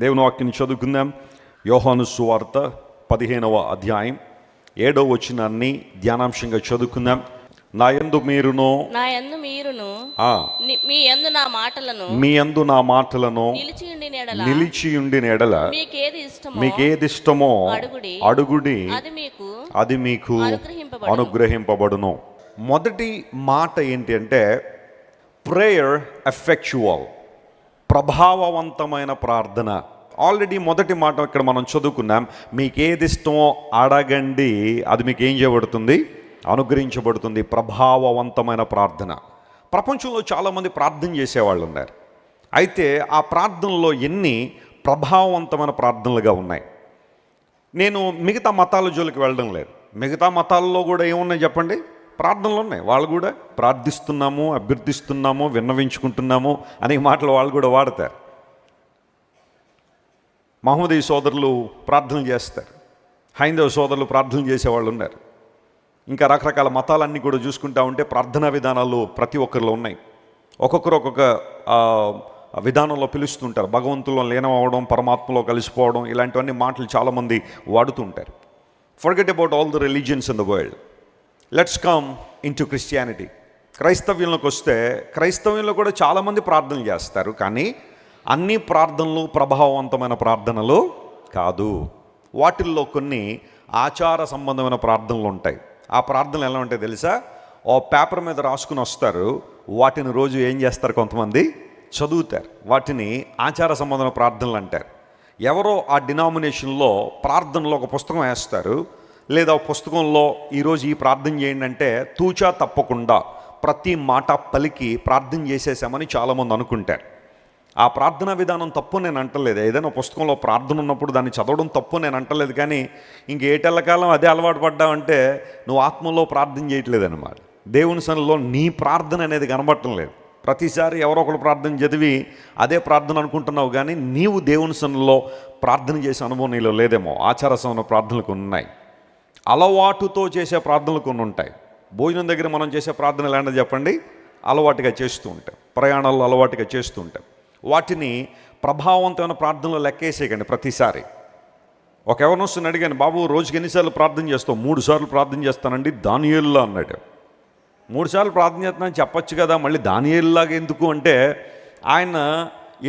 దేవుని వాక్యాన్ని చదువుకుందాం. యోహాను సువార్త 15వ అధ్యాయం 7వ వచనాన్ని ధ్యానాంశంగా చదువుకుందాం. నా యందు మీరును మీ యందు నా మాటలను నిలిచియుండిన ఎడల మీకేది ఇష్టమో అడుగుడి, అది మీకు అనుగ్రహింపబడును. మొదటి మాట ఏంటి అంటే ప్రేయర్ ఎఫెక్చువల్, ప్రభావవంతమైన ప్రార్థన. ఆల్రెడీ మొదటి మాట ఇక్కడ మనం చదువుకున్నాం. మీకు ఏది ఇష్టమో అడగండి, అది మీకు ఏం చేయబడుతుంది? అనుగ్రహించబడుతుంది. ప్రభావవంతమైన ప్రార్థన. ప్రపంచంలో చాలామంది ప్రార్థన చేసేవాళ్ళు ఉన్నారు. అయితే ఆ ప్రార్థనలో ఎన్ని ప్రభావవంతమైన ప్రార్థనలుగా ఉన్నాయి? నేను మిగతా మతాల జోలికి వెళ్ళడం లేదు. మిగతా మతాల్లో కూడా ఏమున్నాయి చెప్పండి? ప్రార్థనలు ఉన్నాయి. వాళ్ళు కూడా ప్రార్థిస్తున్నాము, అభ్యర్థిస్తున్నాము, విన్నవించుకుంటున్నాము అనే మాటలు వాళ్ళు కూడా వాడతారు. మహమ్మదీ సోదరులు ప్రార్థనలు చేస్తారు, హైందవ సోదరులు ప్రార్థనలు చేసేవాళ్ళు ఉన్నారు. ఇంకా రకరకాల మతాలన్నీ కూడా చూసుకుంటా ఉంటే ప్రార్థనా విధానాలు ప్రతి ఒక్కరిలో ఉన్నాయి. ఒక్కొక్కరు ఒక్కొక్క విధానంలో పిలుస్తుంటారు. భగవంతుల్లో లీనమవడం, పరమాత్మలో కలిసిపోవడం, ఇలాంటివన్నీ మాటలు చాలామంది వాడుతూ ఉంటారు. Forget about all the religions in the world. Let's come into Christianity. క్రైస్తవ్యంలోకి వస్తే క్రైస్తవ్యంలో కూడా చాలామంది ప్రార్థనలు చేస్తారు. కానీ అన్ని ప్రార్థనలు ప్రభావవంతమైన ప్రార్థనలు కాదు. వాటిల్లో కొన్ని ఆచార సంబంధమైన ప్రార్థనలు ఉంటాయి. ఆ ప్రార్థనలు ఎలా ఉంటాయి తెలుసా? ఓ పేపర్ మీద రాసుకుని వస్తారు, వాటిని రోజు ఏం చేస్తారు? కొంతమంది చదువుతారు. వాటిని ఆచార సంబంధమైన ప్రార్థనలు అంటారు. ఎవరో ఆ డినామినేషన్లో ప్రార్థనలో ఒక పుస్తకం వేస్తారు, లేదా పుస్తకంలో ఈరోజు ఈ ప్రార్థన చేయండి అంటే తూచా తప్పకుండా ప్రతి మాట పలికి ప్రార్థన చేసేసామని చాలామంది అనుకుంటారు. ఆ ప్రార్థనా విధానం తప్పు నేను అంటలేదు. ఏదైనా పుస్తకంలో ప్రార్థన ఉన్నప్పుడు దాన్ని చదవడం తప్పు నేను అంటలేదు. కానీ ఇంకేటెల్లకాలం అదే అలవాటు పడ్డావంటే నువ్వు ఆత్మలో ప్రార్థన చేయట్లేదు అన్నమాట. దేవుని సన్నిధిలో నీ ప్రార్థన అనేది కనబడటం లేదు. ప్రతిసారి ఎవరో ఒకరు ప్రార్థన చదివి అదే ప్రార్థన అనుకుంటున్నావు, కానీ నీవు దేవుని సన్నిధిలో ప్రార్థన చేసే అనుభవం నీలో లేదేమో. ఆచార సంబంధ ప్రార్థనలు కొన్ని ఉన్నాయి, అలవాటుతో చేసే ప్రార్థనలు కొన్ని ఉంటాయి. భోజనం దగ్గర మనం చేసే ప్రార్థన ఎలాంటిది చెప్పండి? అలవాటుగా చేస్తూ ఉంటాం, ప్రయాణాల్లో అలవాటుగా చేస్తూ ఉంటాం. వాటిని ప్రభావవంతమైన ప్రార్థనలు లెక్కేసేయకండి. ప్రతిసారి ఒక ఎవరిని వస్తుంది అడిగాను, బాబు రోజుకి ఎన్నిసార్లు ప్రార్థన చేస్తావు? 3 సార్లు ప్రార్థన చేస్తానండి దానియేలులా అన్నాడు. 3 సార్లు ప్రార్థన చేస్తున్నాను చెప్పచ్చు కదా, మళ్ళీ దానియేలులాగా ఎందుకు అంటే ఆయన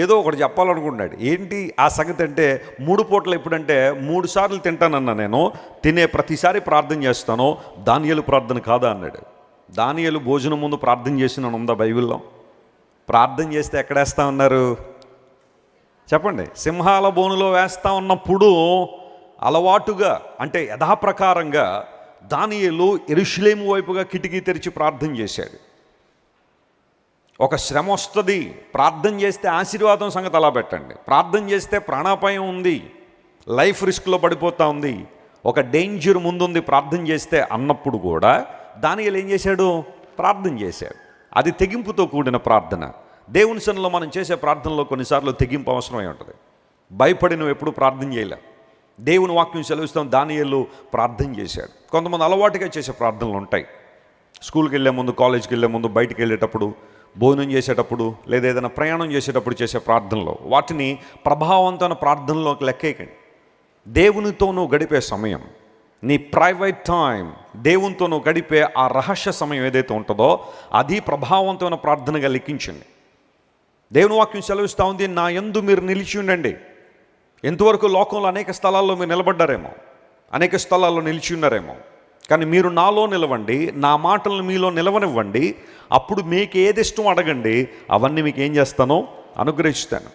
ఏదో ఒకటి చెప్పాలనుకున్నాడు. ఏంటి ఆ సంగతి అంటే 3 పూటలు ఎప్పుడంటే 3 సార్లు తింటానన్నా నేను, తినే ప్రతిసారి ప్రార్థన చేస్తాను, దానియేలు ప్రార్థన కాదా అన్నాడు. దానియేలు భోజనం ముందు ప్రార్థన చేసినాను ఉందా బైబిల్లో? ప్రార్థన చేస్తే ఎక్కడ వేస్తా ఉన్నారు చెప్పండి? సింహాల బోనులో వేస్తా ఉన్నప్పుడు అలవాటుగా అంటే యథాప్రకారంగా దానియేలు యెరూషలేము వైపుగా కిటికీ తెరిచి ప్రార్థన చేశాడు. ఒక శ్రమ వస్తుంది, ప్రార్థన చేస్తే ఆశీర్వాదం సంగతి అలా పెట్టండి. ప్రార్థన చేస్తే ప్రాణాపాయం ఉంది, లైఫ్ రిస్క్లో పడిపోతూ ఉంది, ఒక డేంజర్ ముందుంది ప్రార్థన చేస్తే అన్నప్పుడు కూడా దానియేలు ఏం చేశాడు? ప్రార్థన చేశాడు. అది తెగింపుతో కూడిన ప్రార్థన. దేవుని సన్నిధిలో మనం చేసే ప్రార్థనలో కొన్నిసార్లు తెగింపు అవసరమై ఉంటుంది. భయపడి నువ్వు ఎప్పుడు ప్రార్థన చేయలే. దేవుని వాక్యం సెలవిస్తాం, దానియేలు ప్రార్థన చేశాడు. కొంతమంది అలవాటుగా చేసే ప్రార్థనలు ఉంటాయి. స్కూల్కి వెళ్ళే ముందు, కాలేజ్కి వెళ్ళే ముందు, బయటికి వెళ్ళేటప్పుడు, భోజనం చేసేటప్పుడు, లేదా ఏదైనా ప్రయాణం చేసేటప్పుడు చేసే ప్రార్థనలో, వాటిని ప్రభావవంతమైన ప్రార్థనలోకి లెక్కేయకండి. దేవునితో నువ్వు గడిపే సమయం, నీ ప్రైవేట్ టైం, దేవునితో నువ్వు గడిపే ఆ రహస్య సమయం ఏదైతే ఉంటుందో అది ప్రభావవంతమైన ప్రార్థనగా లెక్కించండి. దేవుని వాక్యం సెలవిస్తూ ఉంది, నా యందు మీరు నిలిచి ఉండండి. ఎంతవరకు లోకంలో అనేక స్థలాల్లో మీరు నిలబడ్డారేమో, అనేక స్థలాల్లో నిలిచి ఉన్నారేమో, కానీ మీరు నాలో నిలవండి, నా మాటలను మీలో నిలవనివ్వండి, అప్పుడు మీకు ఏది ఇష్టం అడగండి, అవన్నీ మీకు ఏం చేస్తానో అనుగ్రహిస్తాను.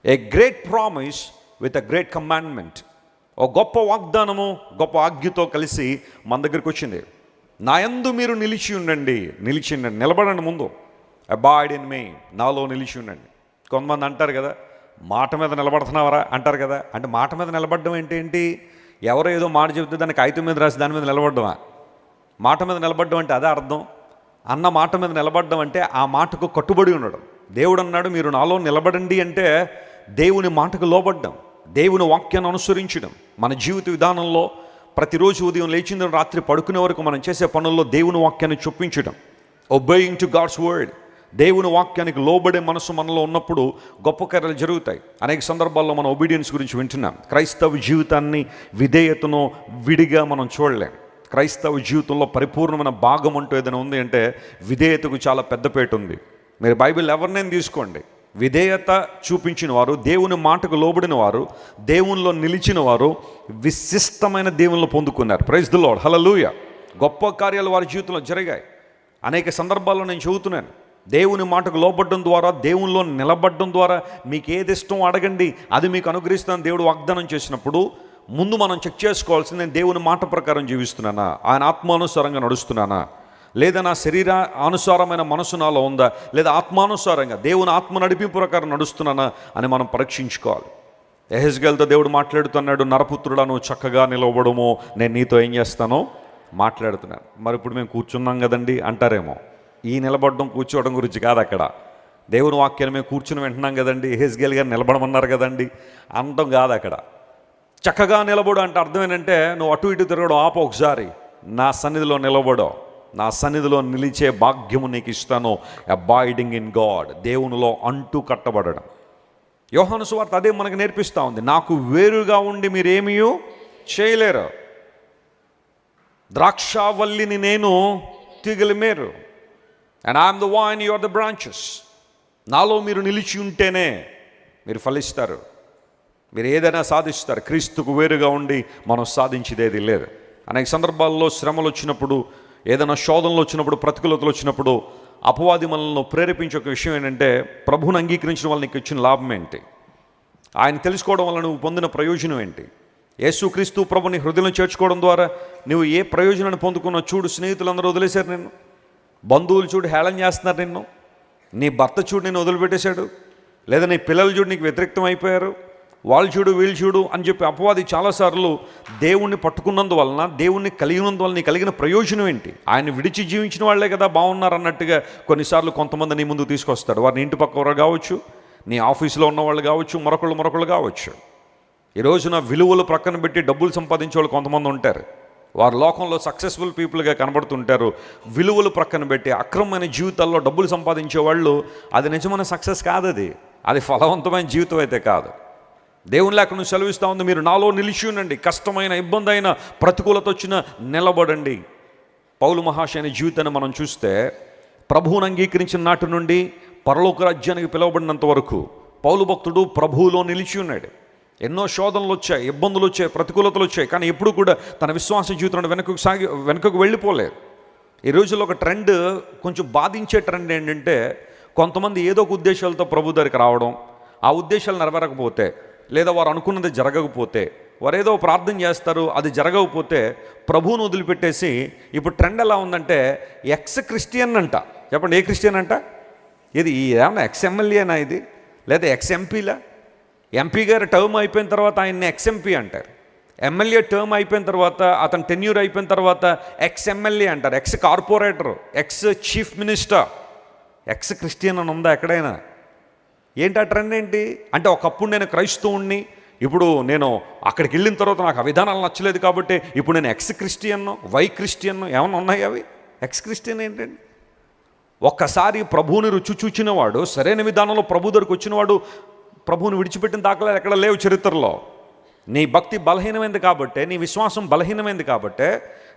A great promise with a great commandment. ఒక గొప్ప వాగ్దానము, గొప్ప ఆజ్ఞతో కలిసి మన దగ్గరికి వచ్చింది. నా యందు మీరు నిలిచి ఉండండి. నిలబడండి ముందు. అబాయిడ్ ఇన్ మీ, నాలో నిలిచి ఉండండి. కొంతమంది అంటారు కదా, మాట మీద నిలబడుతున్నావరా అంటారు కదా. అంటే మాట మీద నిలబడడం ఏంటి? ఎవరో ఏదో మాట చెబితే దాన్ని కాగితం మీద రాసి దాని మీద నిలబడ్డమా? మాట మీద నిలబడ్డం అంటే అదే అర్థం. అన్న మాట మీద నిలబడ్డం అంటే ఆ మాటకు కట్టుబడి ఉండడం. దేవుడు అన్నాడు మీరు నాలో నిలబడండి అంటే దేవుని మాటకు లోబడ్డం, దేవుని వాక్యాన్ని అనుసరించడం. మన జీవిత విధానంలో ప్రతిరోజు ఉదయం లేచిన రాత్రి పడుకునే వరకు మనం చేసే పనుల్లో దేవుని వాక్యాన్ని చొప్పించడం, ఒబేయింగ్ టు గాడ్స్ వర్డ్, దేవుని వాక్యానికి లోబడే మనసు మనలో ఉన్నప్పుడు గొప్ప కార్యాలు జరుగుతాయి. అనేక సందర్భాల్లో మనం ఒబీడియన్స్ గురించి వింటున్నాం. క్రైస్తవ జీవితాన్ని విధేయతను విడిగా మనం చూడలేం. క్రైస్తవ జీవితంలో పరిపూర్ణమైన భాగం అంటూ ఏదైనా ఉంది అంటే విధేయతకు చాలా పెద్దపేట ఉంది. మీరు బైబిల్ ఎవరినైనా తీసుకోండి, విధేయత చూపించిన వారు, దేవుని మాటకు లోబడిన వారు, దేవునిలో నిలిచిన వారు విశిష్టమైన దేవుళ్ళు పొందుకున్నారు. ప్రైజ్ ది లార్డ్, హల్లెలూయా. గొప్ప కార్యాలు వారి జీవితంలో జరిగాయి. అనేక సందర్భాల్లో నేను చెబుతున్నాను, దేవుని మాటకు లోబడడం ద్వారా, దేవునిలో నిలబడడం ద్వారా మీకు ఏది ఇష్టం అడగండి, అది మీకు అనుగ్రహిస్తానని దేవుడు వాగ్దానం చేసినప్పుడు ముందు మనం చెక్ చేసుకోవాల్సింది, నేను దేవుని మాట ప్రకారం జీవిస్తున్నానా, ఆయన ఆత్మానుసారంగా నడుస్తున్నానా, లేదా నా శరీర అనుసారమైన మనసు నాలో ఉందా, లేదా ఆత్మానుసారంగా దేవుని ఆత్మ నడిపింపు ప్రకారం నడుస్తున్నానా అని మనం పరీక్షించుకోవాలి. యెహెజ్కేలుతో దేవుడు మాట్లాడుతున్నాడు, నరపుత్రుడా నువ్వు చక్కగా నిలవడము, నేను నీతో ఏం చేస్తానో మాట్లాడుతున్నాను. మరి ఇప్పుడు మేము కూర్చున్నాం కదండి అంటారేమో. ఈ నిలబడడం కూర్చోవడం గురించి కాదు అక్కడ. దేవుని వాక్యాన్ని మేము కూర్చుని వింటున్నాం కదండి, యెహెజ్కేలు గారు నిలబడమన్నారు కదండి అనడం కాదు అక్కడ. చక్కగా నిలబడు అంటే అర్థం ఏంటంటే నువ్వు అటు ఇటు తిరగడం ఆపు, ఒకసారి నా సన్నిధిలో నిలబడో, నా సన్నిధిలో నిలిచే భాగ్యము నీకు ఇస్తాను. అబాయిడింగ్ ఇన్ గాడ్, దేవునిలో అంటూ కట్టబడడం. యోహాను సువార్త అదే మనకు నేర్పిస్తూ ఉంది. నాకు వేరుగా ఉండి మీరేమీ చేయలేరు, ద్రాక్షావల్లిని నేను తీగలి మేరు, and I'm the vine, you are the branches. నాలో మీరు నిలిచి ఉంటేనే మీరు ఫలిస్తారు, మీరు ఏదైనా సాధిస్తారు. క్రీస్తుకు వేరుగా ఉండి మనం సాధించేది లేదు. అనేక సందర్భాల్లో శ్రమలు వచ్చినప్పుడు, ఏదైనా శోధనలు వచ్చినప్పుడు, ప్రతికూలతలు వచ్చినప్పుడు అపవాది మనల్ని ప్రేరేపించే ఒక విషయం ఏంటంటే, ప్రభువుని అంగీకరించిన వాళ్ళకి వచ్చిన లాభం ఏంటి, ఆయన తెలుసుకోవడం వల్ల నువ్వు పొందిన ప్రయోజనం ఏంటి, యేసుక్రీస్తు ప్రభుని హృదయంలో చేర్చుకోవడం ద్వారా నువ్వు ఏ ప్రయోజనాన్ని పొందుకున్నావు చూడు. స్నేహితులందరూ వదిలేశారు నిన్ను, బంధువులు చూడు హేళన చేస్తున్నారు నిన్ను, నీ భర్త చూడు నిన్ను వదిలిపెట్టేశాడు, లేదా నీ పిల్లలు చూడు నీకు వ్యతిరేక్తం అయిపోయారు, వాళ్ళు చూడు వీళ్ళు చూడు అని చెప్పి అపవాది చాలాసార్లు దేవుణ్ణి పట్టుకున్నందువలన, దేవుణ్ణి కలిగినందువల్ల నీ కలిగిన ప్రయోజనం ఏంటి, ఆయన విడిచి జీవించిన వాళ్ళే కదా బాగున్నారు అన్నట్టుగా కొన్నిసార్లు కొంతమంది నీ ముందుకు తీసుకొస్తాడు. వారిని ఇంటి పక్క వారు కావచ్చు, నీ ఆఫీసులో ఉన్నవాళ్ళు కావచ్చు, మరొకళ్ళు కావచ్చు. ఈ రోజున విలువలు ప్రక్కన పెట్టి డబ్బులు సంపాదించే వాళ్ళు కొంతమంది ఉంటారు. వారు లోకంలో సక్సెస్ఫుల్ పీపుల్గా కనబడుతుంటారు. విలువలు ప్రక్కన పెట్టి అక్రమమైన జీవితాల్లో డబ్బులు సంపాదించే వాళ్ళు, అది నిజమైన సక్సెస్ కాదు, అది ఫలవంతమైన జీవితం అయితే కాదు. దేవుని లేఖ నువ్వు సెలవిస్తూ ఉంది, మీరు నాలో నిలిచి ఉండండి, కష్టమైన ఇబ్బంది అయిన ప్రతికూలత వచ్చిన నిలబడండి. పౌలు మహాశయుని జీవితాన్ని మనం చూస్తే, ప్రభువును అంగీకరించిన నాటి నుండి పరలోక రాజ్యానికి పిలువబడినంత వరకు పౌలు భక్తుడు ప్రభువులో నిలిచి ఉన్నాడు. ఎన్నో శోధనలు వచ్చాయి, ఇబ్బందులు వచ్చాయి, ప్రతికూలతలు వచ్చాయి, కానీ ఎప్పుడు కూడా తన విశ్వాస జీవితంలో వెనుకకు వెళ్ళిపోలేదు. ఈ రోజుల్లో ఒక ట్రెండ్, కొంచెం బాధించే ట్రెండ్ ఏంటంటే, కొంతమంది ఏదో ఒక ఉద్దేశాలతో ప్రభు దగ్గరికి రావడం, ఆ ఉద్దేశాలు నెరవేరకపోతే, లేదా వారు అనుకున్నది జరగకపోతే, వారు ఏదో ప్రార్థన చేస్తారు, అది జరగకపోతే ప్రభువును వదిలిపెట్టేసి, ఇప్పుడు ట్రెండ్ ఎలా ఉందంటే ఎక్స్ క్రిస్టియన్ అంట. చెప్పండి, ఏ క్రిస్టియన్ అంట? ఇది ఏమన్నా ఎక్స్ ఎమ్మెల్యేనా ఇది, లేదా ఎక్స్ ఎంపీలా? ఎంపీ గారు టర్మ్ అయిపోయిన తర్వాత ఆయన్ని ఎక్స్ ఎంపీ అంటారు, ఎమ్మెల్యే టర్మ్ అయిపోయిన తర్వాత, అతని టెన్యూర్ అయిపోయిన తర్వాత ఎక్స్ ఎమ్మెల్యే అంటారు, ex corporator, ex chief minister. Ex Christian అని ఉందా ఎక్కడైనా? ఏంటి ఆ ట్రెండ్ ఏంటి అంటే, ఒకప్పుడు నేను క్రైస్తవుణ్ణి, ఇప్పుడు నేను అక్కడికి వెళ్ళిన తర్వాత నాకు ఆ విధానాలు నచ్చలేదు కాబట్టి ఇప్పుడు నేను ఎక్స్ క్రిస్టియన్ను, వై క్రిస్టియన్ను, ఏమన్నా ఉన్నాయి అవి? ఎక్స్ క్రిస్టియన్ ఏంటండి? ఒక్కసారి ప్రభువుని రుచి చూచినవాడు, సరైన విధానంలో ప్రభు దగ్గరికి వచ్చినవాడు ప్రభువుని విడిచిపెట్టిన దాఖలాలు ఎక్కడ లేవు చరిత్రలో. నీ భక్తి బలహీనమైంది కాబట్టే, నీ విశ్వాసం బలహీనమైంది కాబట్టే,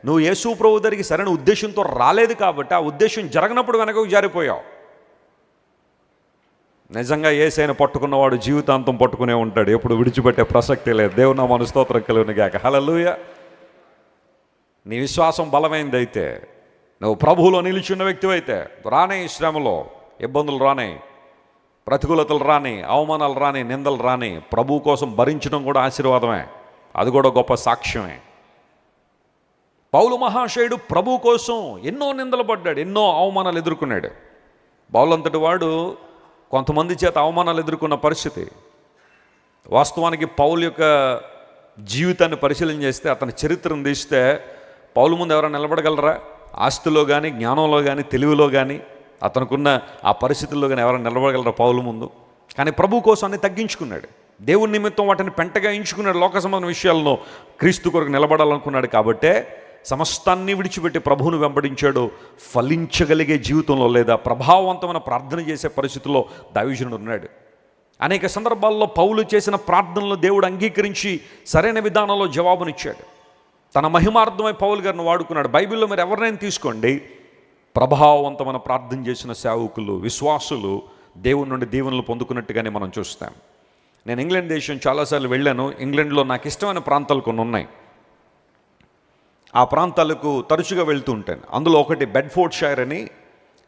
నువ్వు యేసు ప్రభు దగ్గరికి సరైన ఉద్దేశంతో రాలేదు కాబట్టి, ఆ ఉద్దేశం జరగనప్పుడు వెనకకు జారిపోయావు. నిజంగా యేసయ్యను పట్టుకున్నవాడు జీవితాంతం పట్టుకునే ఉంటాడు, ఎప్పుడు విడిచిపెట్టే ప్రసక్తి లేదు. దేవుని నామమున స్తోత్రం కలుగును గాక. హల్లెలూయా. నీ విశ్వాసం బలమైంది అయితే, నువ్వు ప్రభువులో నిలిచిన వ్యక్తి అయితే, రానే శ్రమలో ఇబ్బందులు రానే, ప్రతికూలతలు రాని, అవమానాలు రాని, నిందలు రాని, ప్రభు కోసం భరించడం కూడా ఆశీర్వాదమే, అది కూడా గొప్ప సాక్ష్యమే. పౌలు మహాశయుడు ప్రభు కోసం ఎన్నో నిందలు పడ్డాడు, ఎన్నో అవమానాలు ఎదుర్కొన్నాడు. పౌలంతటి వాడు కొంతమంది చేత అవమానాలు ఎదుర్కొన్న పరిస్థితి. వాస్తవానికి పౌలు యొక్క జీవితాన్ని పరిశీలన చేస్తే, అతని చరిత్రను తీస్తే, పౌలు ముందు ఎవరైనా నిలబడగలరా? ఆస్తిలో కానీ, జ్ఞానంలో కానీ, తెలివిలో కానీ, అతనుకున్న ఆ పరిస్థితుల్లో కానీ ఎవరైనా నిలబడగలరా పౌలు ముందు? కానీ ప్రభు కోసం అన్ని తగ్గించుకున్నాడు, దేవుని నిమిత్తం వాటిని పెంటగా ఎంచుకున్నాడు. లోక సంబంధ విషయాలను క్రీస్తు కొరకు నిలబడాలనుకున్నాడు కాబట్టే సమస్తాన్ని విడిచిపెట్టి ప్రభువును వెంబడించాడో ఫలించగలిగే జీవితంలో లేదా ప్రభావవంతమైన ప్రార్థన చేసే పరిస్థితుల్లో దావీదుడు ఉన్నాడు. అనేక సందర్భాల్లో పౌలు చేసిన ప్రార్థనలు దేవుడు అంగీకరించి సరైన విధానంలో జవాబునిచ్చాడు. తన మహిమార్థమై పౌలు గారిని వాడుకున్నాడు. బైబిల్లో మీరు ఎవరినైనా తీసుకోండి, ప్రభావవంతమైన ప్రార్థన చేసిన సేవకులు, విశ్వాసులు దేవుని నుండి దీవెనలు పొందుకున్నట్టుగానే మనం చూస్తాం. నేను ఇంగ్లాండ్ దేశం చాలాసార్లు వెళ్ళాను. ఇంగ్లాండ్లో నాకు ఇష్టమైన ప్రాంతాలు కొన్ని ఉన్నాయి. ఆ ప్రాంతాలకు తరచుగా వెళ్తూ ఉంటాను. అందులో ఒకటి బెడ్ఫోర్డ్ షైర్ అని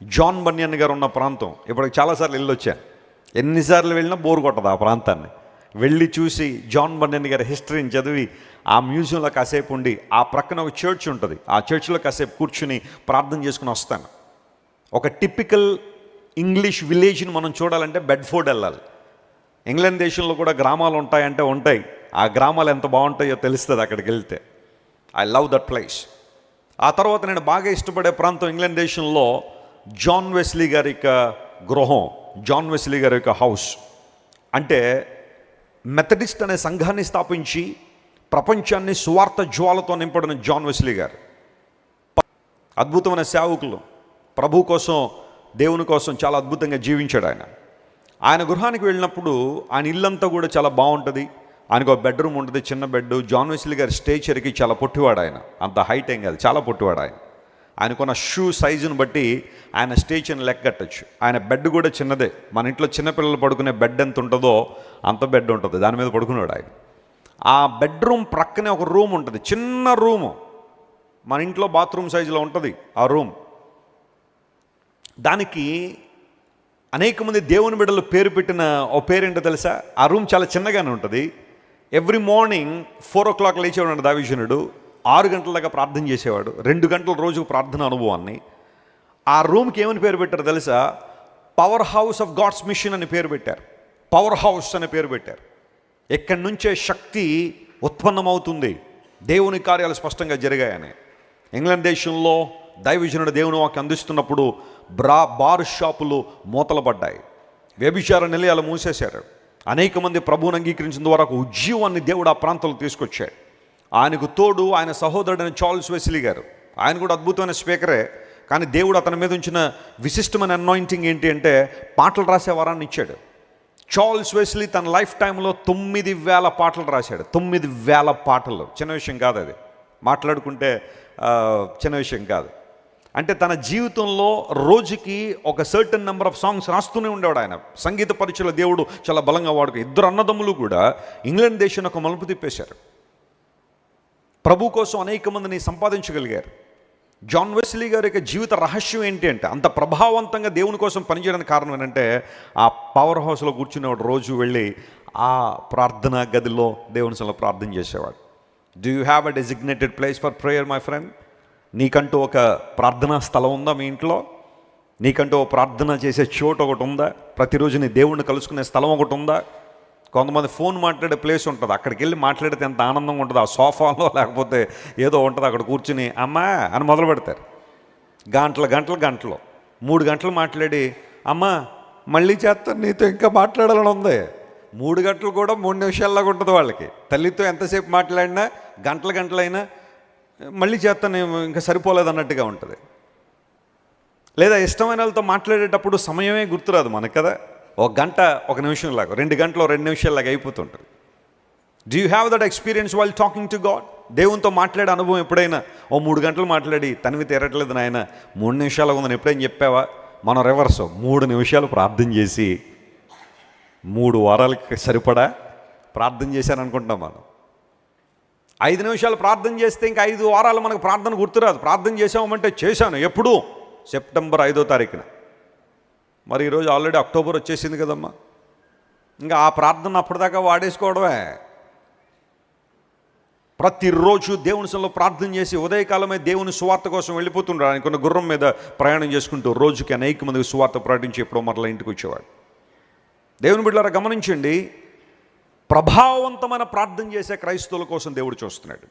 జాన్ బన్యన్ గారు ఉన్న ప్రాంతం. ఇప్పటికి చాలాసార్లు వెళ్ళొచ్చాను. ఎన్నిసార్లు వెళ్ళినా బోర్ కొట్టదు ఆ ప్రాంతాన్ని. వెళ్ళి చూసి జాన్ బన్యన్ గారి హిస్టరీని చదివి ఆ మ్యూజియంలో కాసేపు ఉండి, ఆ ప్రక్కన ఒక చర్చ్ ఉంటుంది, ఆ చర్చ్లో కాసేపు కూర్చుని ప్రార్థన చేసుకుని వస్తాను. ఒక టిపికల్ ఇంగ్లీష్ విలేజ్ని మనం చూడాలంటే బెడ్ఫోర్డ్ వెళ్ళాలి. ఇంగ్లాండ్ దేశంలో కూడా గ్రామాలు ఉంటాయంటే ఉంటాయి. ఆ గ్రామాలు ఎంత బాగుంటాయో తెలుస్తుంది అక్కడికి వెళ్తే. I love that place. ఆ తర్వాత నేను బాగా ఇష్టపడే ప్రాంతం ఇంగ్లాండ్ దేశంలో జాన్ వెస్లీ గారి యొక్క గృహం, జాన్ వెస్లీ గారి యొక్క హౌస్. అంటే మెథడిస్ట్ అనే సంఘాన్ని స్థాపించి ప్రపంచాన్ని సువార్త జ్వాలతో నింపడిన జాన్ వెస్లీ గారు అద్భుతమైన సేవకులు. ప్రభు కోసం, దేవుని కోసం చాలా అద్భుతంగా జీవించాడు ఆయన. ఆయన గృహానికి వెళ్ళినప్పుడు ఆయన ఇల్లంతా కూడా చాలా బాగుంటుంది. ఆయనకు ఒక బెడ్రూమ్ ఉంటుంది, చిన్న బెడ్. జాన్ వెస్లీ గారి స్టేచర్కి చాలా పొట్టివాడు ఆయన, అంత హైట్ ఏం కాదు, చాలా పొట్టివాడు ఆయన. ఆయనకున్న షూ సైజును బట్టి ఆయన స్టేచర్ని లెక్కట్టచ్చు. ఆయన బెడ్ కూడా చిన్నదే. మన ఇంట్లో చిన్నపిల్లలు పడుకునే బెడ్ ఎంత ఉంటుందో అంత బెడ్ ఉంటుంది, దాని మీద పడుకున్నాడు ఆయన. ఆ బెడ్రూమ్ ప్రక్కనే ఒక రూమ్ ఉంటుంది, చిన్న రూము, మన ఇంట్లో బాత్రూమ్ సైజులో ఉంటుంది ఆ రూమ్. దానికి అనేక మంది దేవుని బిడ్డలు పేరు పెట్టిన ఓ పేరేంటో తెలుసా? ఆ రూమ్ చాలా చిన్నగానే ఉంటుంది. Every morning 4 o'clock లేచేవాడు దావీదుడు. 6 గంటల దాకా ప్రార్థన చేసేవాడు. 2 గంటల రోజు ప్రార్థన అనుభవాన్ని. ఆ రూమ్కి ఏమని పేరు పెట్టారు తెలుసా? Power house of gods mission అని పేరు పెట్టారు. పవర్ హౌస్ అనే పేరు పెట్టారు. ఎక్కడి నుంచే శక్తి ఉత్పన్నమవుతుంది, దేవుని కార్యాలు స్పష్టంగా జరిగాయని. ఇంగ్లాండ్ దేశంలో దైవజనుడు దేవుని వాక్యం అందిస్తున్నప్పుడు బార్ షాపులు మూతలు పడ్డాయి, వ్యభిచార నిలయాలు మూసేశారు. అనేక మంది ప్రభువుని అంగీకరించిన ద్వారా ఒక ఉజ్జీవాన్ని దేవుడు ఆ ప్రాంతంలో తీసుకొచ్చాడు. ఆయనకు తోడు ఆయన సహోదరుడైన చార్ల్స్ వెస్లీ గారు. ఆయన కూడా అద్భుతమైన స్పీకరే. కానీ దేవుడు అతని మీద ఉంచిన విశిష్టమైన అనాయింటింగ్ ఏంటి అంటే పాటలు రాసే వరాన్ని ఇచ్చాడు. చార్ల్స్ వెస్లీ తన లైఫ్ టైంలో 9,000 పాటలు రాశాడు. 9,000 పాటలు. చిన్న విషయం కాదు అది, మాట్లాడుకుంటే చిన్న విషయం కాదు. అంటే తన జీవితంలో రోజుకి ఒక సర్టన్ నెంబర్ ఆఫ్ సాంగ్స్ రాస్తూనే ఉండేవాడు ఆయన. సంగీత పరీక్షలో దేవుడు చాలా బలంగా వాడుకు. 2 అన్నదమ్ములు కూడా ఇంగ్లాండ్ దేశాన్ని ఒక మలుపు తిప్పేశారు. ప్రభు కోసం అనేక మందిని సంపాదించగలిగారు. జాన్ వెస్లీ గారి యొక్క జీవిత రహస్యం ఏంటి అంటే అంత ప్రభావవంతంగా దేవుని కోసం పనిచేయడానికి కారణం ఏంటంటే ఆ పవర్ హౌస్లో కూర్చునేవాడు. రోజు వెళ్ళి ఆ ప్రార్థనా గదిలో దేవుని సన్నిధిలో ప్రార్థన చేసేవాడు. Do you have a designated place for prayer my friend? నీకంటూ ఒక ప్రార్థనా స్థలం ఉందా మీ ఇంట్లో? నీకంటూ ఒక ప్రార్థన చేసే చోటు ఒకటి ఉందా? ప్రతిరోజు నీ దేవుణ్ణి కలుసుకునే స్థలం ఒకటి ఉందా? కొంతమంది ఫోన్ మాట్లాడే ప్లేస్ ఉంటుంది, అక్కడికి వెళ్ళి మాట్లాడితే ఎంత ఆనందంగా ఉంటుంది. ఆ సోఫాలో లేకపోతే ఏదో ఉంటుంది, అక్కడ కూర్చుని అమ్మా అని మొదలు పెడతారు. గంటలు 3 గంటలు మాట్లాడి అమ్మా మళ్ళీ చేస్తాను నీతో ఇంకా మాట్లాడాలని ఉంది. 3 గంటలు కూడా 3 నిమిషాల్లాగా ఉంటుంది వాళ్ళకి. తల్లితో ఎంతసేపు మాట్లాడినా గంటలైనా మళ్ళీ చేస్తాను ఇంకా సరిపోలేదు అన్నట్టుగా ఉంటుంది. లేదా ఇష్టమైన వాళ్ళతో మాట్లాడేటప్పుడు సమయమే గుర్తురాదు మనకు కదా. 1 గంట 1 నిమిషంలాగా, 2 గంటలు 2 నిమిషాల్లాగా అయిపోతుంటుంది. Do you have that experience while talking to God? దేవునితో మాట్లాడే అనుభవం ఎప్పుడైనా 3 గంటలు మాట్లాడి తనివి తీరట్లేదు నాయన 3 నిమిషాలు ఉందని ఎప్పుడైనా చెప్పావా? మనం రివర్స్ 3 నిమిషాలు ప్రార్థన చేసి 3 వారాలకి సరిపడా ప్రార్థన చేశాను అనుకుంటాం మనం. 5 నిమిషాలు ప్రార్థన చేస్తే ఇంకా 5 వారాలు మనకు ప్రార్థన గుర్తురాదు. ప్రార్థన చేసామంటే చేశాను ఎప్పుడు? సెప్టెంబర్ 5వ తారీఖున. మరి ఈరోజు ఆల్రెడీ అక్టోబర్ వచ్చేసింది కదమ్మా. ఇంకా ఆ ప్రార్థన అప్పటిదాకా వాడేసుకోవడమే. ప్రతిరోజు దేవుని సన్నిధిలో ప్రార్థన చేసి ఉదయకాలమే దేవుని సువార్త కోసం వెళ్ళిపోతుండ్రు. ఆయన కొన్ని గుర్రం మీద ప్రయాణం చేసుకుంటూ రోజుకి అనేక మందికి సువార్త ప్రకటించి ఎప్పుడో మరలా ఇంటికి వచ్చేవాడు. దేవుని బిడ్డలారా గమనించండి, ప్రభావవంతమైన ప్రార్థన చేసే క్రైస్తవుల కోసం దేవుడు చూస్తున్నాడు.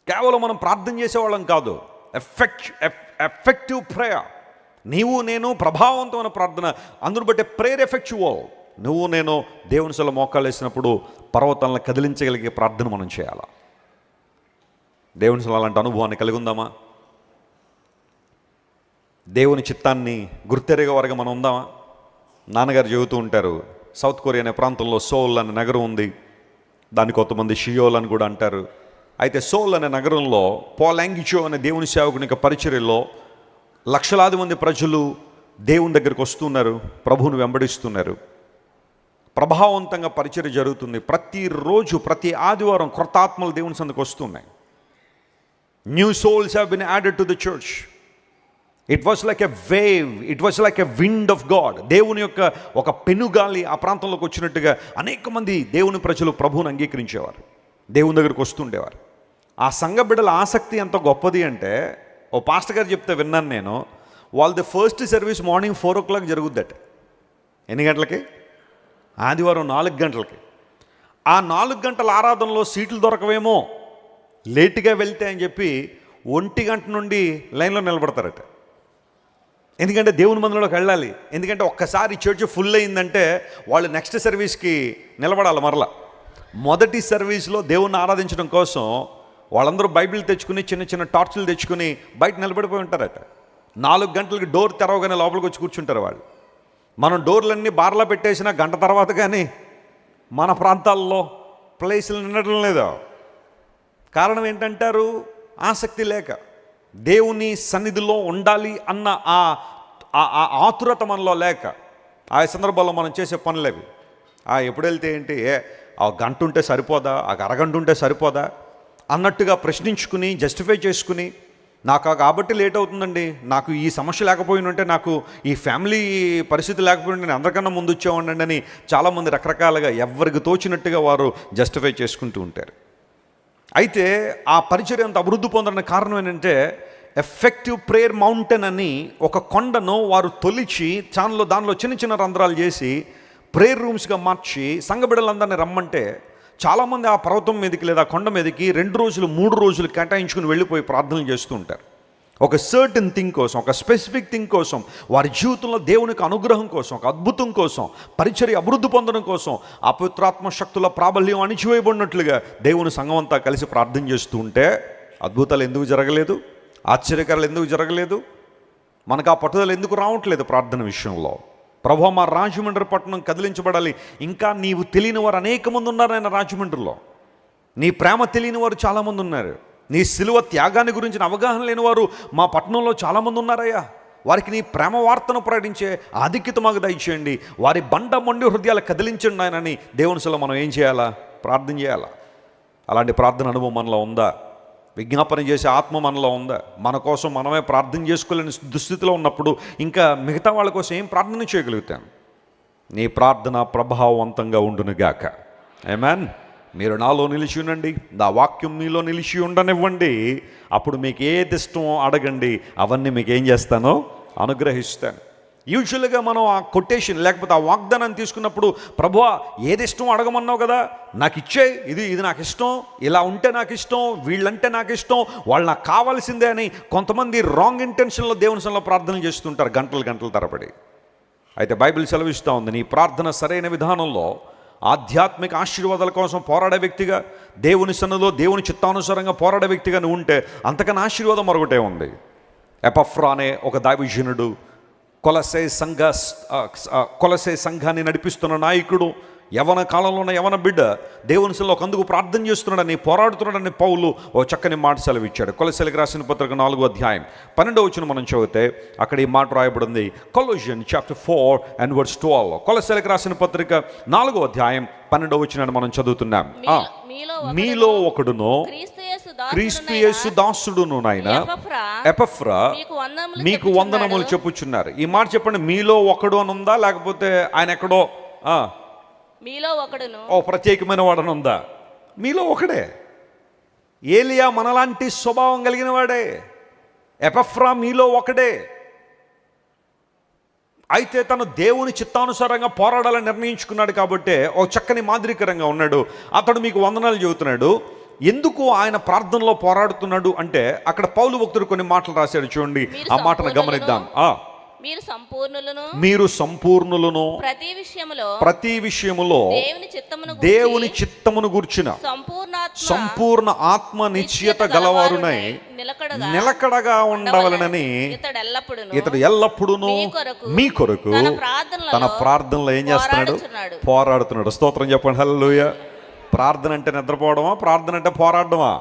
కేవలం మనం ప్రార్థన చేసేవాళ్ళం కాదు, ఎఫెక్టివ్ ప్రేయర్. నీవు నేను ప్రభావవంతమైన ప్రార్థన, అందును బట్టే ప్రేయర్ ఎఫెక్చువల్. నువ్వు నేను దేవుని సన్నిధిలో మోకాలు వేసినప్పుడు పర్వతాలను కదిలించగలిగే ప్రార్థన మనం చేయాలి. దేవుని అసలు అలాంటి అనుభవాన్ని కలిగి ఉందామా? దేవుని చిత్తాన్ని గుర్తెరిగే వారిగా మనం ఉందామా? నాన్నగారు చెబుతూ ఉంటారు, సౌత్ కొరియా అనే ప్రాంతంలో సోల్ అనే నగరం ఉంది. దాన్ని కొంతమంది షియోల్ అని కూడా అంటారు. అయితే సోల్ అనే నగరంలో పాల్ యాంగిచో అనే దేవుని సేవకుని యొక్క పరిచర్యలో లక్షలాది మంది ప్రజలు దేవుని దగ్గరికి వస్తున్నారు, ప్రభువుని వెంబడిస్తున్నారు. ప్రభావవంతంగా పరిచర్య జరుగుతుంది. ప్రతిరోజు ప్రతి ఆదివారం క్రొత్త ఆత్మలు దేవుని సందుకు వస్తున్నాయి. New souls have been added to the church. It was like a wave, it was like a wind of God. దేవుని యొక్క ఒక పెనుగాలి ఆ ప్రాంతంలోకి వచ్చినట్టుగా అనేక మంది దేవుని ప్రజలు ప్రభువుని అంగీకరించేవారు, దేవుని దగ్గరికి వస్తుండేవారు. ఆ సంఘ బిడ్డల ఆసక్తి ఎంత గొప్పది అంటే, ఓ పాస్టర్ గారు చెప్తే విన్నాను నేను, వాళ్ళది ఫస్ట్ సర్వీస్ మార్నింగ్ 4 o'clock జరుగుద్దట. ఎన్ని గంటలకి? ఆదివారం 4 గంటలకి. ఆ 4 గంటల ఆరాధనలో సీట్లు దొరకవేమో, లేటుగా వెళ్తే అని చెప్పి 1 గంట నుండి లైన్లో నిలబడతారట. ఎందుకంటే దేవుని మందిరంలోకి వెళ్ళాలి. ఎందుకంటే ఒక్కసారి చర్చ్ ఫుల్ అయిందంటే వాళ్ళు నెక్స్ట్ సర్వీస్కి నిలబడాలి. మరలా మొదటి సర్వీస్లో దేవుణ్ణి ఆరాధించడం కోసం వాళ్ళందరూ బైబిల్ తెచ్చుకుని చిన్న చిన్న టార్చులు తెచ్చుకుని బయట నిలబడిపోయి ఉంటారట. 4 గంటలకి డోర్ తెరవగానే లోపలికి వచ్చి కూర్చుంటారు వాళ్ళు. మనం డోర్లన్నీ బార్లా పెట్టేసిన గంట తర్వాత కానీ మన ప్రాంతాల్లో ప్లేసులు నిండటం లేదు. కారణం ఏంటంటారు? ఆసక్తి లేక, దేవుని సన్నిధిలో ఉండాలి అన్న ఆ ఆతురత మనలో లేక. ఆ సందర్భాల్లో మనం చేసే పనులేవి. ఎప్పుడు వెళ్తే ఏంటి, ఆ గంట ఉంటే సరిపోదా, ఆ అరగంట ఉంటే సరిపోదా అన్నట్టుగా ప్రశ్నించుకుని జస్టిఫై చేసుకుని, నాకు కాబట్టి లేట్ అవుతుందండి, నాకు ఈ సమస్య లేకపోయినంటే, నాకు ఈ ఫ్యామిలీ పరిస్థితి లేకపోయినా నేను అందరికన్నా ముందు వచ్చేవాడిని అని చాలామంది రకరకాలుగా ఎవరికి తోచినట్టుగా వారు జస్టిఫై చేసుకుంటూ ఉంటారు. అయితే ఆ పరిచర్య అంత అభివృద్ధి పొందడానికి కారణం ఏంటంటే, ఎఫెక్టివ్ ప్రేయర్ మౌంటైన్ అని ఒక కొండను వారు తొలిచి దానిలో చిన్న చిన్న రంధ్రాలు చేసి ప్రేయర్ రూమ్స్గా మార్చి సంఘ బిడ్డలందరినీ రమ్మంటే చాలామంది ఆ పర్వతం మీదకి లేదా కొండ మీదకి 2 రోజులు 3 రోజులు కేటాయించుకుని వెళ్ళిపోయి ప్రార్థనలు చేస్తూ ఉంటారు. ఒక సర్టన్ థింగ్ కోసం, ఒక స్పెసిఫిక్ థింగ్ కోసం, వారి జీవితంలో దేవునికి అనుగ్రహం కోసం, ఒక అద్భుతం కోసం, పరిచర్య అభివృద్ధి పొందడం కోసం, అపవిత్రాత్మ శక్తుల ప్రాబల్యం అణిచివేయబడినట్లుగా దేవుని సంఘం అంతా కలిసి ప్రార్థన చేస్తూ ఉంటే అద్భుతాలు ఎందుకు జరగలేదు? ఆశ్చర్యకారాలు ఎందుకు జరగలేదు? మనకు ఆ పట్టుదల ఎందుకు రావట్లేదు ప్రార్థన విషయంలో? ప్రభువా, మా రాజమండ్రి పట్టణం కదిలించబడాలి. ఇంకా నీవు తెలియని వారు అనేక మంది ఉన్నారు ఆయన రాజమండ్రిలో. నీ ప్రేమ తెలియని వారు చాలామంది ఉన్నారు. నీ సిలువ త్యాగాన్ని గురించిన అవగాహన లేని వారు మా పట్టణంలో చాలామంది ఉన్నారయ్యా. వారికి నీ ప్రేమ వార్తను ప్రకటించే ఆధిక్యత మాకు దయచేయండి. వారి బండ మొండి హృదయాలు కదిలించండి ఆయనని దేవుని సల మనం ఏం చేయాలా? ప్రార్థన చేయాలా? అలాంటి ప్రార్థన అనుభవం మనలో ఉందా? విజ్ఞాపన చేసే ఆత్మ మనలో ఉందా? మన కోసం మనమే ప్రార్థన చేసుకోలేని దుస్థితిలో ఉన్నప్పుడు ఇంకా మిగతా వాళ్ళ కోసం ఏం ప్రార్థన చేయగలుగుతాం? నీ ప్రార్థన ప్రభావవంతంగా ఉండునుగాక. ఆమేన్. మీరు నాలో నిలిచి ఉండండి, నా వాక్యం మీలో నిలిచి ఉండనివ్వండి. అప్పుడు మీకు ఏది ఇష్టమో అడగండి, అవన్నీ మీకు ఏం చేస్తానో అనుగ్రహిస్తాను. యూజువల్గా మనం ఆ కొటేషన్ లేకపోతే ఆ వాగ్దానాన్ని తీసుకున్నప్పుడు, ప్రభువా ఏది ఇష్టం అడగమన్నావు కదా, నాకు ఇచ్చే, ఇది నాకు ఇష్టం, ఇలా ఉంటే నాకు ఇష్టం, వీళ్ళంటే నాకు ఇష్టం, వాళ్ళు నాకు కావాల్సిందే అని కొంతమంది రాంగ్ ఇంటెన్షన్లో దేవుని సన్నిధిలో ప్రార్థనలు చేస్తుంటారు గంటల తరబడి. అయితే బైబిల్ సెలవిస్తూ ఉంది, నీ ప్రార్థన సరైన విధానంలో ఆధ్యాత్మిక ఆశీర్వాదాల కోసం పోరాడే వ్యక్తిగా, దేవుని సన్నిధిలో దేవుని చిత్తానుసారంగా పోరాడే వ్యక్తిగా నువ్వు ఉంటే అంతకన్నా ఆశీర్వాదం మరొకటే ఉంది. ఎపఫ్రా అనే ఒక దైవజనుడు, కొలసే సంఘాన్ని నడిపిస్తున్న నాయకుడు, యవన కాలంలో ఉన్న యవన బిడ్డ దేవుని సన్నిధిలో ఒకందుకు ప్రార్థన చేస్తున్నాడని, పోరాడుతున్నాడని పౌలు ఓ చక్కని మాట సెలవిచ్చాడు. కొలసీలకు రాసిన పత్రిక 4వ అధ్యాయం 12వ వచనం మనం చదివితే అక్కడ ఈ మాట రాయబడింది. Colossians chapter 4 and verse 12. కొలసీలకు రాసిన పత్రిక 4వ అధ్యాయం 12వ వచనాన్ని మనం చదువుతున్నాం. మీలో ఒకడును క్రీస్తు యేసు దాసుడును నాయన ఎపఫ్రా మీకు వందనములు చెప్పుచున్నారు. ఈ మాట చెప్పండి. మీలో ఒకడు అని ఉందా, లేకపోతే ఆయన ఎక్కడో మీలో ఒకడును ఓ ప్రత్యేకమైన వాడని ఉందా? మీలో ఒకడే. ఏలియా మనలాంటి స్వభావం కలిగిన వాడే. ఎపఫ్రా మీలో ఒకడే. అయితే తను దేవుని చిత్తానుసారంగా పోరాడాలని నిర్ణయించుకున్నాడు కాబట్టి ఓ చక్కని మాదిరికరంగా ఉన్నాడు. అతడు మీకు వందనాలు చెబుతున్నాడు. ఎందుకు ఆయన ప్రార్థనలో పోరాడుతున్నాడు అంటే అక్కడ పౌలు భక్తుడు కొన్ని మాటలు రాశాడు. చూడండి, ఆ మాటను గమనిద్దాం. మీరు సంపూర్ణులను ప్రతి విషయములో దేవుని చిత్తమును గూర్చిన సంపూర్ణ ఆత్మ నిశ్చయత గలవారునై నిలకడగా ఉండవలనని ఇతడు ఎల్లప్పుడూను మీ కొరకు తన ప్రార్థనలో ఏం చేస్తున్నాడు? పోరాడుతున్నాడు. స్తోత్రం చెప్పండి. హల్లెలూయా. ప్రార్థన అంటే నిద్రపోవడమా? ప్రార్థన అంటే పోరాడమా?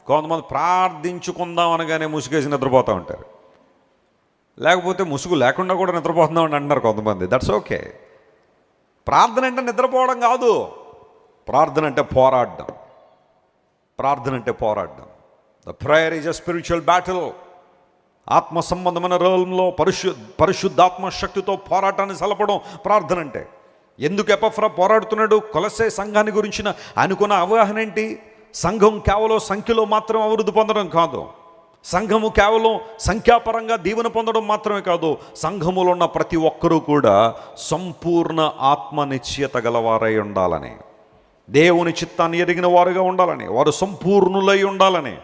కొంతమంది ప్రార్థించుకుందాం అనగానే ముసుగేసి నిద్రపోతూ ఉంటారు, లేకపోతే ముసుగు లేకుండా కూడా నిద్రపోతున్నాం అని అంటున్నారు కొంతమంది. That's okay. ప్రార్థన అంటే నిద్రపోవడం కాదు, ప్రార్థన అంటే పోరాడడం. ప్రార్థన అంటే పోరాడడం. The prayer is a spiritual battle. ఆత్మ సంబంధమైన రోలంలో పరిశుద్ధాత్మ శక్తితో పోరాటాన్ని సలపడం ప్రార్థన అంటే. ఎందుకు ఎపఫ్రా పోరాడుతున్నాడు? కొలసే సంఘాన్ని గురించిన అనుకున్న అవగాహన ఏంటి? సంఘం కేవలం సంఖ్యలో మాత్రం అభివృద్ధి పొందడం కాదు, సంఘము కేవలం సంఖ్యాపరంగా దీవెన పొందడం మాత్రమే కాదు, సంఘములో ఉన్న ప్రతి ఒక్కరూ కూడా సంపూర్ణ ఆత్మ నిశ్చయత గలవారై ఉండాలని, దేవుని చిత్తాన్ని ఎరిగిన వారుగా ఉండాలని, వారు సంపూర్ణులై ఉండాలని.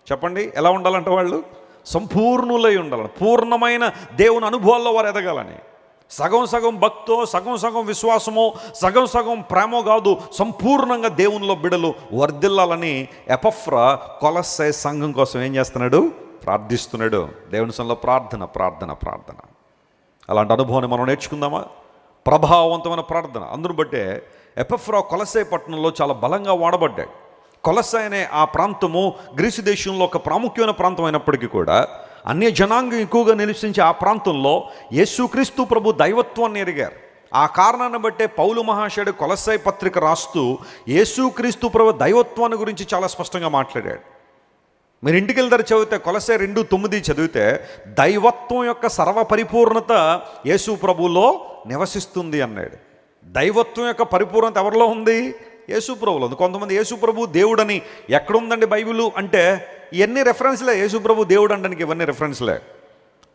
చెప్పండి, ఎలా ఉండాలంటే వాళ్ళు సంపూర్ణులై ఉండాలని, పూర్ణమైన దేవుని అనుభవాల్లో వారు ఎదగాలని. సగం సగం భక్తో, సగం సగం విశ్వాసమో, సగం సగం ప్రేమో కాదు, సంపూర్ణంగా దేవునిలో బిడలు వర్ధిల్లాలని ఎపఫ్రా కొలస్సే సంఘం కోసం ఏం చేస్తున్నాడు? ప్రార్థిస్తున్నాడు. దేవుని సంఘంలో ప్రార్థన ప్రార్థన ప్రార్థన. అలాంటి అనుభవాన్ని మనం నేర్చుకుందామా? ప్రభావవంతమైన ప్రార్థన. అందును బట్టే ఎపఫ్రా కొలస్సే పట్టణంలో చాలా బలంగా వాడబడ్డాడు. కొలస్సే అనే ఆ ప్రాంతము గ్రీసు దేశంలో ఒక ప్రాముఖ్యమైన ప్రాంతం అయినప్పటికీ కూడా అన్య జనాంగం ఎక్కువగా నివసించే ఆ ప్రాంతంలో యేసుక్రీస్తు ప్రభు దైవత్వాన్ని ఎరిగారు. ఆ కారణాన్ని బట్టే పౌలు మహాశయుడు కొలస్సే పత్రిక రాస్తూ యేసుక్రీస్తు ప్రభు దైవత్వాన్ని గురించి చాలా స్పష్టంగా మాట్లాడాడు. మీరు ఇంటికి వెళ్తారు చదివితే కొలస్సే 2:9 చదివితే దైవత్వం యొక్క సర్వపరిపూర్ణత యేసు ప్రభులో నివసిస్తుంది అన్నాడు. దైవత్వం యొక్క పరిపూర్ణత ఎవరిలో ఉంది? యేసు ప్రభులో ఉంది. కొంతమంది యేసు ప్రభు దేవుడని ఎక్కడుందండి బైబిలు అంటే ఇవన్నీ రెఫరెన్స్లే. యేసు ప్రభు దేవుడు అనడానికి ఇవన్నీ రెఫరెన్స్లే.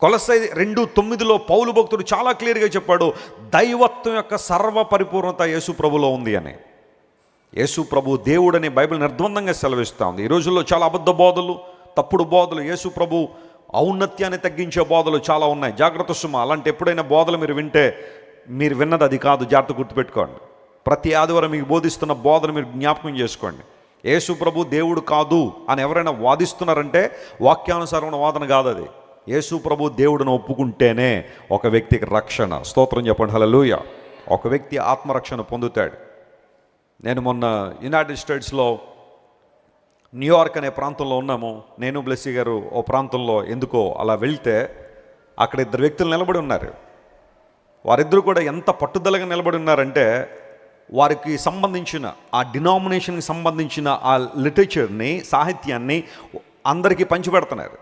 కొలస్సై 2:9 పౌలు భక్తుడు చాలా క్లియర్గా చెప్పాడు, దైవత్వం యొక్క సర్వ పరిపూర్ణత యేసు ప్రభులో ఉంది అని. యేసు ప్రభు దేవుడని బైబిల్ నిర్ద్వందంగా సెలవిస్తూ ఉంది. ఈ రోజుల్లో చాలా అబద్ధ బోధలు, తప్పుడు బోధలు, యేసు ప్రభు ఔన్నత్యాన్ని తగ్గించే బోధలు చాలా ఉన్నాయి. జాగ్రత్త సుమ. అలాంటి ఎప్పుడైనా బోధలు మీరు వింటే మీరు విన్నది అది కాదు, జాగ్రత్త గుర్తుపెట్టుకోండి. ప్రతి ఆదివారం మీకు బోధిస్తున్న బోధన మీరు జ్ఞాపకం చేసుకోండి. యేసు ప్రభు దేవుడు కాదు అని ఎవరైనా వాదిస్తున్నారంటే వాక్యానుసారమైన వాదన కాదు అది. యేసు ప్రభు దేవుడిని ఒప్పుకుంటేనే ఒక వ్యక్తికి రక్షణ. స్తోత్రం చెప్పండి. హల్లెలూయా. ఒక వ్యక్తి ఆత్మరక్షణ పొందుతాడు. నేను మొన్న యునైటెడ్ స్టేట్స్లో న్యూయార్క్ అనే ప్రాంతంలో ఉన్నాము. నేను బ్లెస్సీ గారు ఓ ప్రాంతంలో ఎందుకో అలా వెళ్తే అక్కడ 2 వ్యక్తులు నిలబడి ఉన్నారు. వారిద్దరూ కూడా ఎంత పట్టుదలగా నిలబడి ఉన్నారంటే వారికి సంబంధించిన ఆ డినామినేషన్కి సంబంధించిన ఆ లిటరేచర్ని, సాహిత్యాన్ని అందరికీ పంచిపెడుతున్నారు.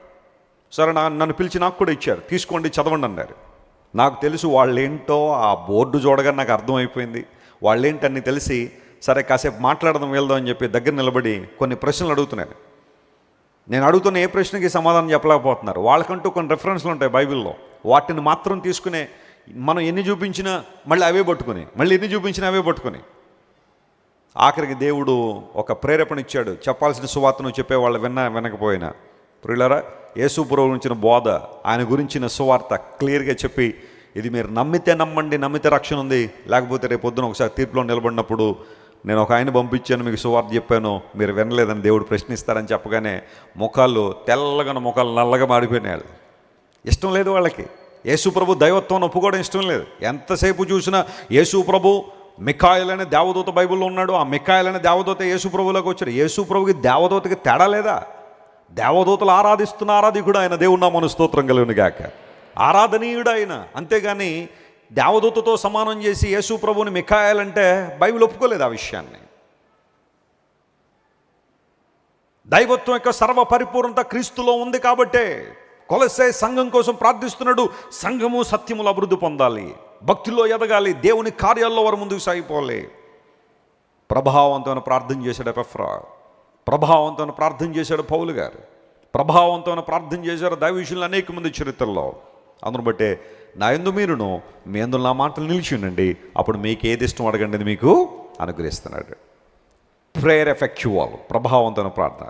సరే, నన్ను పిలిచి నాకు కూడా ఇచ్చారు, తీసుకోండి చదవండి అన్నారు. నాకు తెలుసు వాళ్ళేంటో, ఆ బోర్డు చూడగానే నాకు అర్థమైపోయింది వాళ్ళేంటని తెలిసి, సరే కాసేపు మాట్లాడదాం వెళ్దాం అని చెప్పి దగ్గర నిలబడి కొన్ని ప్రశ్నలు అడుగుతున్నారు. నేను అడుగుతున్న ఏ ప్రశ్నకి సమాధానం చెప్పలేకపోతున్నారు. వాళ్ళకంటూ కొన్ని రెఫరెన్స్లు ఉంటాయి బైబిల్లో, వాటిని మాత్రం తీసుకునే మనం ఎన్ని చూపించినా మళ్ళీ అవే పట్టుకొని, మళ్ళీ ఎన్ని చూపించినా అవే పట్టుకొని ఆఖరికి దేవుడు ఒక ప్రేరేపణ ఇచ్చాడు. చెప్పాల్సిన సువార్తను చెప్పేవాళ్ళు వినకపోయినా, ప్రియులారా, యేసు ప్రభువు గురించిన బోధ, ఆయన గురించిన సువార్త క్లియర్గా చెప్పి, ఇది మీరు నమ్మితే నమ్మండి, నమ్మితే రక్షణ ఉంది, లేకపోతే రేపు పొద్దున ఒకసారి తీర్పులో నిలబడినప్పుడు నేను ఒక ఆయన పంపించాను, మీకు సువార్త చెప్పాను, మీరు వినలేదని దేవుడు ప్రశ్నిస్తారని చెప్పగానే ముఖాలు తెల్లగా, ముఖాలు నల్లగా మారిపోయినాయి. ఇష్టం లేదు వాళ్ళకి. యేసు ప్రభు దైవత్వం ఒప్పుకోవడం ఇష్టం లేదు. ఎంతసేపు చూసినా యేసు ప్రభు మిఖాయేల్ అనే దేవదూత బైబిల్లో ఉన్నాడు, ఆ మిఖాయేల్ అనే దేవదూత యేసు ప్రభులోకి వచ్చాడు. యేసు ప్రభుకి దేవదూతకి తేడా లేదా? దేవదూతలు ఆరాధిస్తున్న ఆరాధికుడు ఆయన. దేవుడు నామమున స్తోత్రం కలుగును గాక. ఆరాధనీయుడు ఆయన. అంతేగాని దేవదూతతో సమానం చేసి యేసు ప్రభుని మిఖాయేల్ అంటే బైబిల్ ఒప్పుకోలేదు ఆ విషయాన్ని. దైవత్వం యొక్క సర్వ పరిపూర్ణత క్రీస్తులో ఉంది కాబట్టే కొలస్సే సంఘం కోసం ప్రార్థిస్తున్నాడు. సంఘము సత్యములు అభివృద్ధి పొందాలి, భక్తిలో ఎదగాలి, దేవుని కార్యాల్లో వారు ముందుకు సాగిపోవాలి. ప్రభావవంతమైన ప్రార్థన చేశాడు ఎపఫ్రా, ప్రభావవంతమైన ప్రార్థన చేశాడు పౌలు గారు, ప్రభావవంతమైన ప్రార్థన చేశారు దైవ విషయంలో అనేక మంది చరిత్రలో. అందును బట్టే నా యందు మీరును, మీ యందు నా మాటలు నిలిచి ఉండండి, అప్పుడు మీకు ఏది ఇష్టం అడగండి, మీకు అనుగ్రహిస్తున్నాడు. ప్రేయర్ ఎఫెక్చువల్, ప్రభావవంతమైన ప్రార్థన.